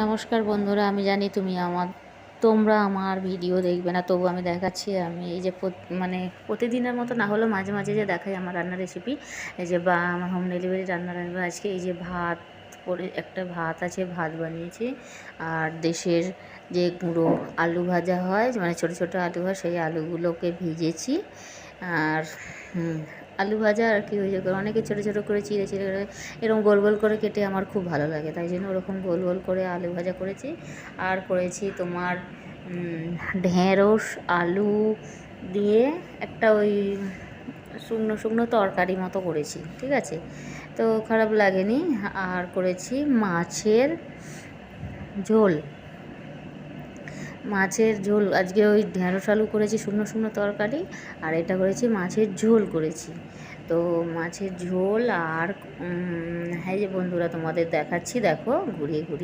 নমস্কার বন্ধুরা, আমি জানি তোমরা আমার ভিডিও দেখবে না, তবু আমি দেখাচ্ছি। আমি এই যে মানে প্রতিদিনের মতো না হলেও মাঝে মাঝে যে দেখাই আমার রান্নার রেসিপি, এই যে বা আমার হোম ডেলিভারি রান্না আজকে এই যে ভাত করে একটা ভাত আছে, ভাত বানিয়েছি। আর দেশের যে গুঁড়ো আলু ভাজা হয়, মানে ছোটো ছোটো আলু হয়, সেই আলুগুলোকে ভিজেছি। আর আলু ভাজা আর কি হয়েছে, অনেকে ছোটো ছোটো করে চিড়ে চিড়ে করে এরকম গোল গোল করে কেটে আমার খুব ভালো লাগে, তাই জন্য ওরকম গোল গোল করে আলু ভাজা করেছি। আর করেছি তোমার ঢেঁড়স আলু দিয়ে একটা ওই শুকনো শুকনো তরকারি মতো করেছি, ঠিক আছে, তো খারাপ লাগেনি। আর করেছি মাছের ঝোল, আজকে ওই ঢেঁড়স আলু করেছি শুকনো শুকনো তরকারি, আর এটা করেছি মাছের ঝোল করেছি। তো মাছের ঝোল আর হ্যাঁ যে বন্ধুরা তোমাদের দেখাচ্ছি, দেখো ঘুরিয়ে ঘুরিয়ে।